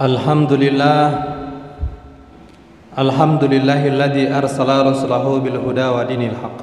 Alhamdulillah, alhamdulillahilladzi arsala rasulahu bil huda wa dinil haq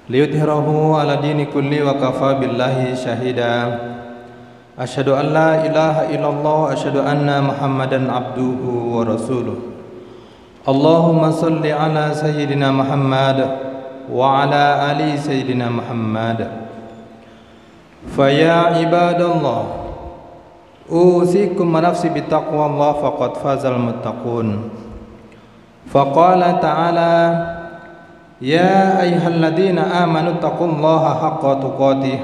liyudhhirahu ala dini kulli wa kafa billahi syahida. Asyhadu an la ilaha illallah, asyhadu anna Muhammadan abduhu wa rasuluh. Allahumma salli ala sayyidina Muhammad wa ala ali sayyidina Muhammad. Faya ibadallah, usikum wa nafsi bittaqwallah faqad fazal muttaqun. Faqala ta'ala, ya ayyuhalladzina amanu taqullaha haqqa tuqatih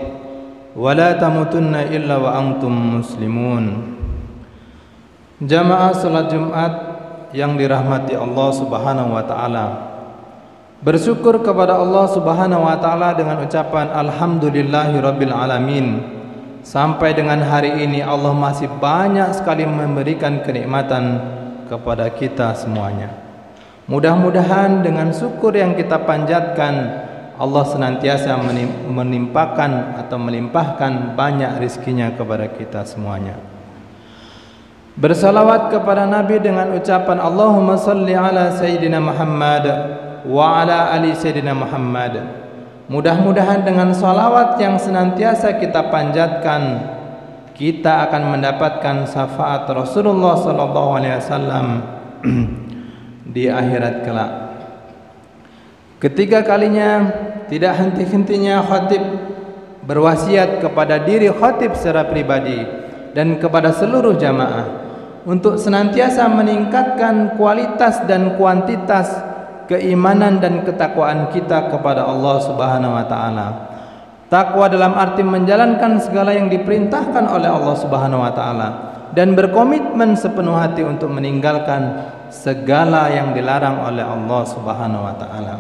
wa la tamutunna illa wa antum muslimun. Jamaah salat Jumat yang dirahmati Allah Subhanahu wa taala, bersyukur kepada Allah Subhanahu wa taala dengan ucapan alhamdulillahirabbil alamin. Sampai dengan hari ini Allah masih banyak sekali memberikan kenikmatan kepada kita semuanya. Mudah-mudahan dengan syukur yang kita panjatkan, Allah senantiasa menimpakan atau melimpahkan banyak rizkinya kepada kita semuanya. Bersalawat kepada Nabi dengan ucapan Allahumma salli ala Sayyidina Muhammad wa ala ali Sayyidina Muhammad. Mudah-mudahan dengan salawat yang senantiasa kita panjatkan, kita akan mendapatkan syafaat Rasulullah sallallahu alaihi wasallam di akhirat kelak. Ketiga kalinya, tidak henti-hentinya khatib berwasiat kepada diri khatib secara pribadi dan kepada seluruh jamaah untuk senantiasa meningkatkan kualitas dan kuantitas keimanan dan ketakwaan kita kepada Allah Subhanahu wa taala. Takwa dalam arti menjalankan segala yang diperintahkan oleh Allah Subhanahu wa taala dan berkomitmen sepenuh hati untuk meninggalkan segala yang dilarang oleh Allah Subhanahu wa taala.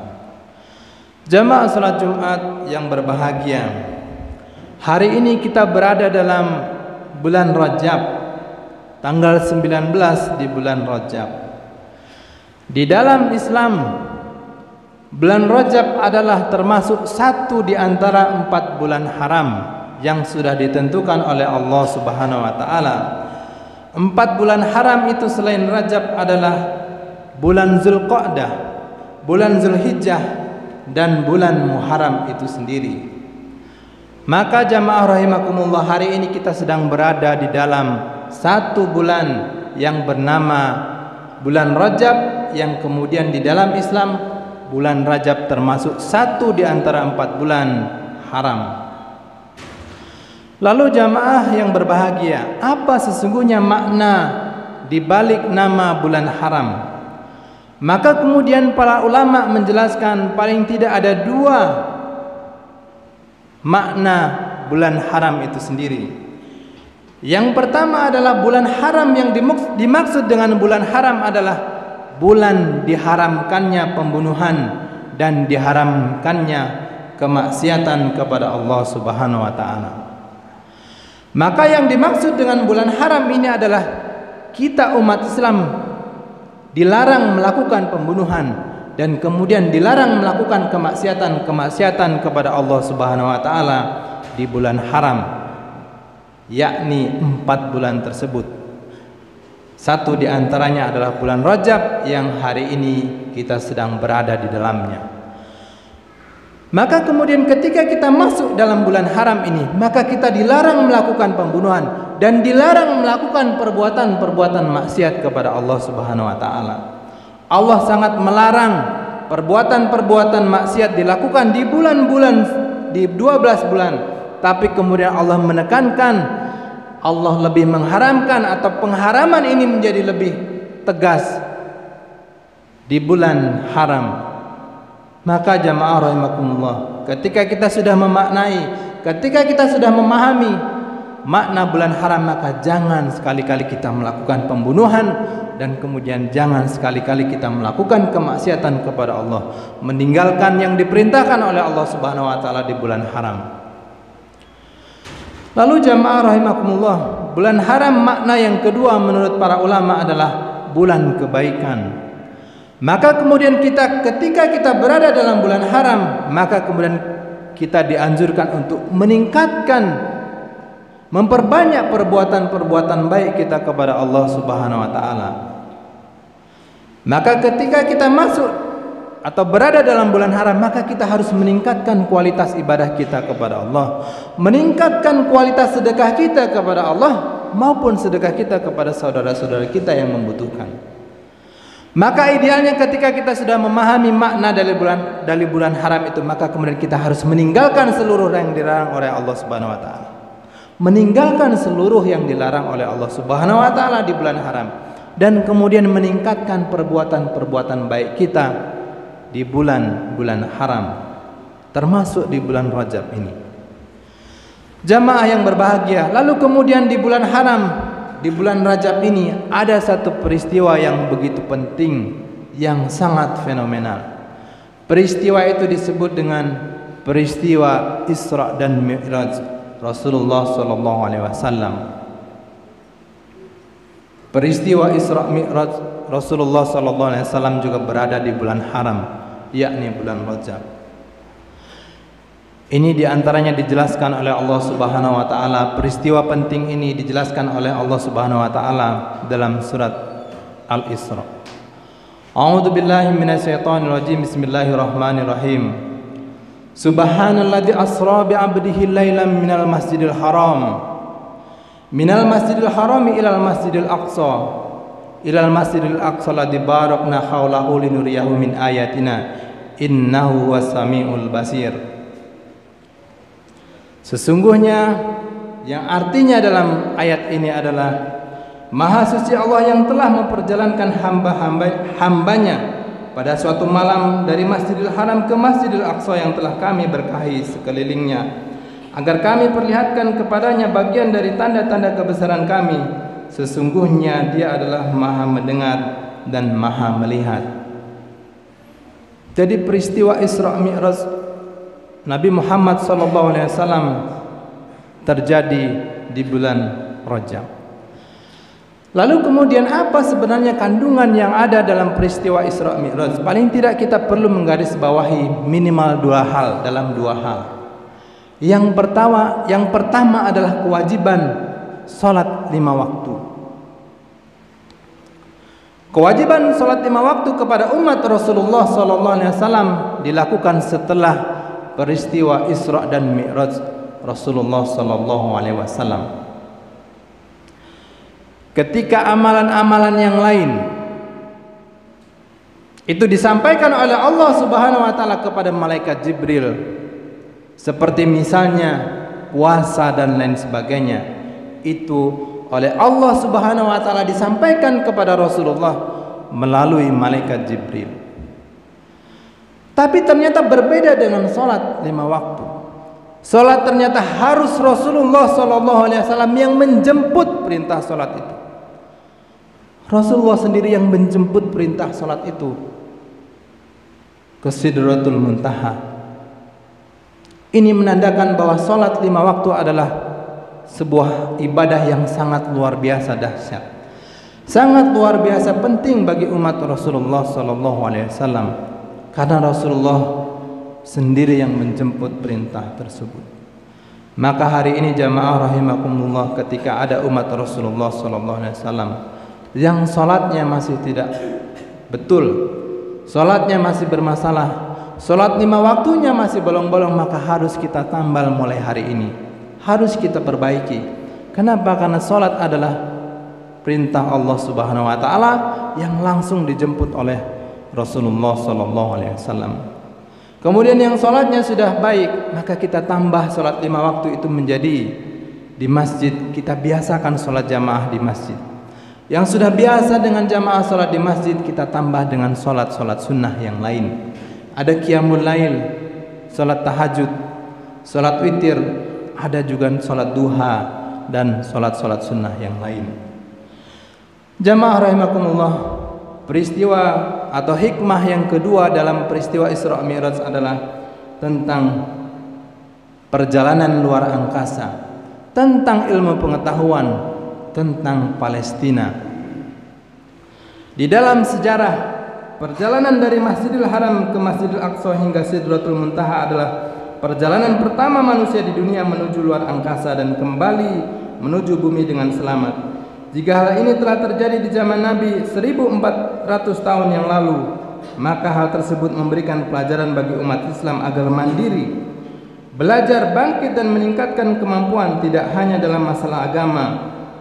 Jamaah salat Jumat yang berbahagia, hari ini kita berada dalam bulan Rajab, tanggal 19 di bulan Rajab. Di dalam Islam, bulan Rajab adalah termasuk satu di antara 4 bulan haram yang sudah ditentukan oleh Allah Subhanahu wa taala. 4 bulan haram itu selain Rajab adalah bulan Zulqa'dah, bulan Zulhijjah, dan bulan Muharram itu sendiri. Maka jamaah rahimakumullah, hari ini kita sedang berada di dalam satu bulan yang bernama bulan Rajab, yang kemudian di dalam Islam bulan Rajab termasuk satu di antara 4 bulan haram. Lalu jamaah yang berbahagia, apa sesungguhnya makna di balik nama bulan haram? Maka kemudian para ulama menjelaskan paling tidak ada 2 makna bulan haram itu sendiri. Yang pertama adalah bulan haram, yang dimaksud dengan bulan haram adalah bulan diharamkannya pembunuhan dan diharamkannya kemaksiatan kepada Allah Subhanahu wa taala. Maka yang dimaksud dengan bulan haram ini adalah kita umat Islam dilarang melakukan pembunuhan dan kemudian dilarang melakukan kemaksiatan kepada Allah Subhanahu wa taala di bulan haram, yakni 4 bulan tersebut. Satu di antaranya adalah bulan Rajab yang hari ini kita sedang berada di dalamnya. Maka kemudian ketika kita masuk dalam bulan haram ini, maka kita dilarang melakukan pembunuhan dan dilarang melakukan perbuatan-perbuatan maksiat kepada Allah Subhanahu wa taala. Allah sangat melarang perbuatan-perbuatan maksiat dilakukan di bulan-bulan, di 12 bulan. Tapi kemudian Allah menekankan, Allah lebih mengharamkan atau pengharaman ini menjadi lebih tegas di bulan haram. Maka jamaah rahimakumullah, ketika kita sudah memaknai, ketika kita sudah memahami makna bulan haram, maka jangan sekali-kali kita melakukan pembunuhan dan kemudian jangan sekali-kali kita melakukan kemaksiatan kepada Allah, meninggalkan yang diperintahkan oleh Allah Subhanahu wa taala di bulan haram. Lalu jamaah rahimakumullah, bulan haram makna yang kedua menurut para ulama adalah bulan kebaikan. Maka kemudian ketika kita berada dalam bulan haram, maka kemudian kita dianjurkan untuk meningkatkan memperbanyak perbuatan-perbuatan baik kita kepada Allah Subhanahu wa taala. Maka ketika kita masuk atau berada dalam bulan haram, maka kita harus meningkatkan kualitas ibadah kita kepada Allah, meningkatkan kualitas sedekah kita kepada Allah maupun sedekah kita kepada saudara-saudara kita yang membutuhkan. Maka idealnya ketika kita sudah memahami makna dari bulan haram itu, maka kemudian kita harus meninggalkan seluruh yang dilarang oleh Allah Subhanahu wa taala. Meninggalkan seluruh yang dilarang oleh Allah Subhanahu wa taala di bulan haram, dan kemudian meningkatkan perbuatan-perbuatan baik kita di bulan-bulan haram, termasuk di bulan Rajab ini. Jamaah yang berbahagia, lalu kemudian di bulan haram, di bulan Rajab ini ada satu peristiwa yang begitu penting, yang sangat fenomenal. Peristiwa itu disebut dengan peristiwa Isra dan Mi'raj Rasulullah sallallahu alaihi wasallam. Peristiwa Isra Mi'raj Rasulullah sallallahu alaihi wasallam juga berada di bulan haram, yakni bulan Rajab. Ini diantaranya dijelaskan oleh Allah Subhanahu wa taala. Peristiwa penting ini dijelaskan oleh Allah Subhanahu wa taala dalam surat Al-Isra. A'udzu billahi minasyaitonir rajim. Bismillahirrahmanirrahim. Subhanalladzi asra bi 'abdihi lailan minal masjidil haram ilal masjidil aqsa ladzi barakna haulahu linuriyahu min ayatina innahu was-sami'ul basir. Sesungguhnya yang artinya dalam ayat ini adalah Maha suci Allah yang telah memperjalankan hamba-hambanya pada suatu malam dari Masjidil Haram ke Masjidil Aqsa yang telah kami berkahi sekelilingnya, agar kami perlihatkan kepadanya bagian dari tanda-tanda kebesaran kami. Sesungguhnya Dia adalah Maha mendengar dan Maha melihat. Jadi peristiwa Isra Mi'raj Nabi Muhammad SAW terjadi di bulan Rajab. Lalu kemudian apa sebenarnya kandungan yang ada dalam peristiwa Isra Mi'raj? Paling tidak kita perlu menggarisbawahi minimal dalam dua hal. Yang pertama adalah kewajiban salat 5 waktu. Kewajiban salat 5 waktu kepada umat Rasulullah SAW dilakukan setelah peristiwa Isra dan Mi'raj Rasulullah SAW. Ketika amalan-amalan yang lain itu disampaikan oleh Allah Subhanahu wa taala kepada malaikat Jibril, seperti misalnya puasa dan lain sebagainya, itu oleh Allah Subhanahu wa taala disampaikan kepada Rasulullah melalui malaikat Jibril. Tapi ternyata berbeda dengan salat 5 waktu. Salat ternyata harus Rasulullah SAW yang menjemput perintah salat itu. Rasulullah sendiri yang menjemput perintah salat itu ke Sidratul Muntaha. Ini menandakan bahwa salat 5 waktu adalah sebuah ibadah yang sangat luar biasa dahsyat, sangat luar biasa penting bagi umat Rasulullah SAW, karena Rasulullah sendiri yang menjemput perintah tersebut. Maka hari ini jamaah rahimakumullah, ketika ada umat Rasulullah SAW yang salatnya masih tidak betul, salatnya masih bermasalah, salat 5 waktunya masih bolong-bolong, maka harus kita tambal mulai hari ini, harus kita perbaiki. Kenapa? Karena salat adalah perintah Allah Subhanahu wa taala yang langsung dijemput oleh Rasulullah SAW. Kemudian yang salatnya sudah baik, maka kita tambah salat 5 waktu itu menjadi di masjid. Kita biasakan salat jamaah di masjid. Yang sudah biasa dengan jamaah salat di masjid, kita tambah dengan salat-salat sunnah yang lain. Ada qiyamul lail, salat tahajud, salat witir, ada juga salat duha dan salat-salat sunnah yang lain. Jamaah rahimakumullah, peristiwa atau hikmah yang kedua dalam peristiwa Isra Mi'raj adalah tentang perjalanan luar angkasa, tentang ilmu pengetahuan, tentang Palestina. Di dalam sejarah, perjalanan dari Masjidil Haram ke Masjidil Aqsa hingga Sidratul Muntaha adalah perjalanan pertama manusia di dunia menuju luar angkasa dan kembali menuju bumi dengan selamat. Jika hal ini telah terjadi di zaman Nabi 1400 tahun yang lalu, maka hal tersebut memberikan pelajaran bagi umat Islam agar mandiri, belajar, bangkit dan meningkatkan kemampuan tidak hanya dalam masalah agama,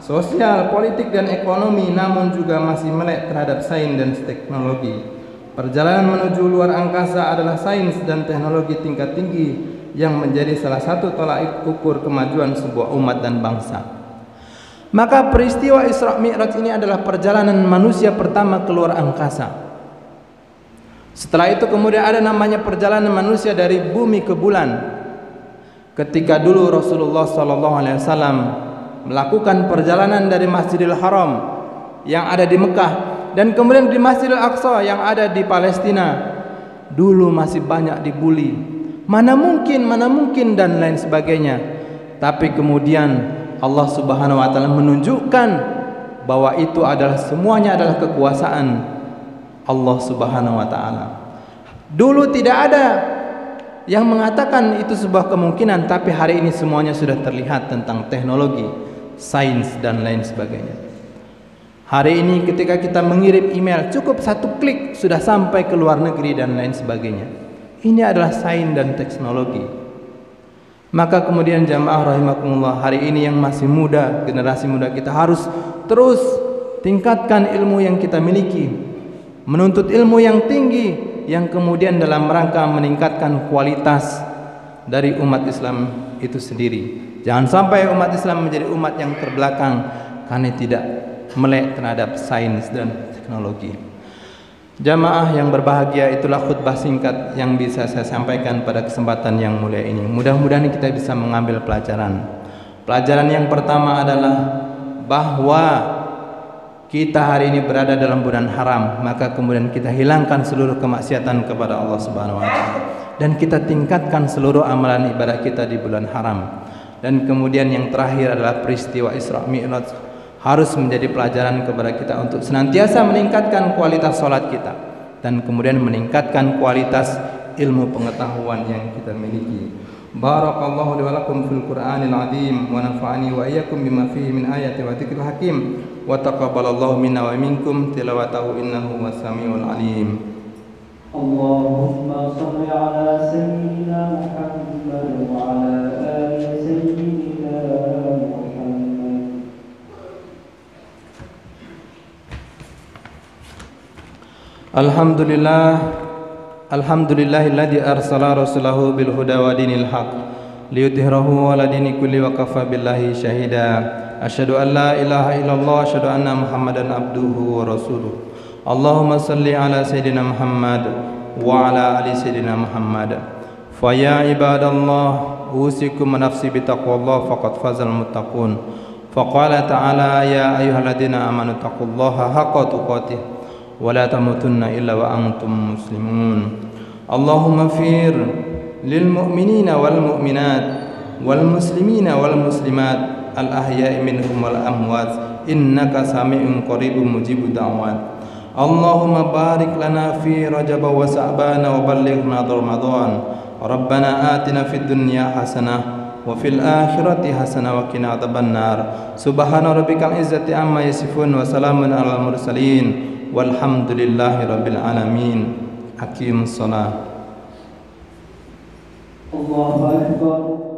sosial, politik dan ekonomi, namun juga masih melek terhadap sains dan teknologi. Perjalanan menuju luar angkasa adalah sains dan teknologi tingkat tinggi yang menjadi salah satu tolak ukur kemajuan sebuah umat dan bangsa. Maka peristiwa Isra Mi'raj ini adalah perjalanan manusia pertama keluar angkasa. Setelah itu kemudian ada namanya perjalanan manusia dari bumi ke bulan. Ketika dulu Rasulullah SAW melakukan perjalanan dari Masjidil Haram yang ada di Mekah dan kemudian di Masjidil Aqsa yang ada di Palestina, dulu masih banyak dibuli, mana mungkin dan lain sebagainya. Tapi kemudian Allah Subhanahu wa taala menunjukkan bahwa itu adalah semuanya adalah kekuasaan Allah Subhanahu wa taala. Dulu tidak ada yang mengatakan itu sebuah kemungkinan, tapi hari ini semuanya sudah terlihat tentang teknologi, sains dan lain sebagainya. Hari ini ketika kita mengirim email, cukup satu klik sudah sampai ke luar negeri dan lain sebagainya. Ini adalah sains dan teknologi. Maka kemudian jamaah rahimakumullah, hari ini yang masih muda, generasi muda, kita harus terus tingkatkan ilmu yang kita miliki, menuntut ilmu yang tinggi, yang kemudian dalam rangka meningkatkan kualitas dari umat Islam itu sendiri. Jangan sampai umat Islam menjadi umat yang terbelakang karena tidak melek terhadap sains dan teknologi. Jamaah yang berbahagia, itulah khutbah singkat yang bisa saya sampaikan pada kesempatan yang mulia ini. Mudah-mudahan kita bisa mengambil pelajaran. Pelajaran yang pertama adalah bahwa kita hari ini berada dalam bulan haram, maka kemudian kita hilangkan seluruh kemaksiatan kepada Allah Subhanahu wa taala dan kita tingkatkan seluruh amalan ibadah kita di bulan haram. Dan kemudian yang terakhir adalah peristiwa Isra Mi'raj harus menjadi pelajaran kepada kita untuk senantiasa meningkatkan kualitas salat kita dan kemudian meningkatkan kualitas ilmu pengetahuan yang kita miliki. Barakallahu li wa lakum fil Qur'anil azim wa nafa'ani wa iyyakum bima fihi min ayati wa dzikril hakim wa taqabbalallahu minna wa minkum tilawatahu innahu was-sami'ul alim. Allahumma shalli ala sayyidina Muhammad wa ala ali sayyidina Muhammad. Alhamdulillahilladzi arsala rasulahu bil huda wa dinil haq liyudhhirahu ala dini kulli wa kafa billahi syahida. Asyhadu an la ilaha illallah, asyhadu anna Muhammadan abduhu wa rasuluh. Allahumma salli ala sayyidina Muhammad wa ala ali sayyidina Muhammad. Fa ya ibadallah, usikum nafsi bi taqwallah faqad fazal muttaqun. Fa qala ta'ala ya ayyuhalladzina amanu taqullaha haqqa tuqatih wa la tamutunna illa wa antum muslimun. Allahumma fir lil mu'minina wal mu'minat wal muslimina wal muslimat al ahya'i minhum wal amwat innaka sami'un qaribun mujibud da'wat. Allahumma barik lana fi Rajab wa Sa'ban wa ballighna Ramadan. Rabbana atina fid dunya hasanah wa fil akhirati hasanah wa qina adzabannar. Subhana rabbikal izzati amma yasifun wa salamun alal mursalin walhamdulillahi rabbil alamin. Aqimus shalah. Allahu akbar.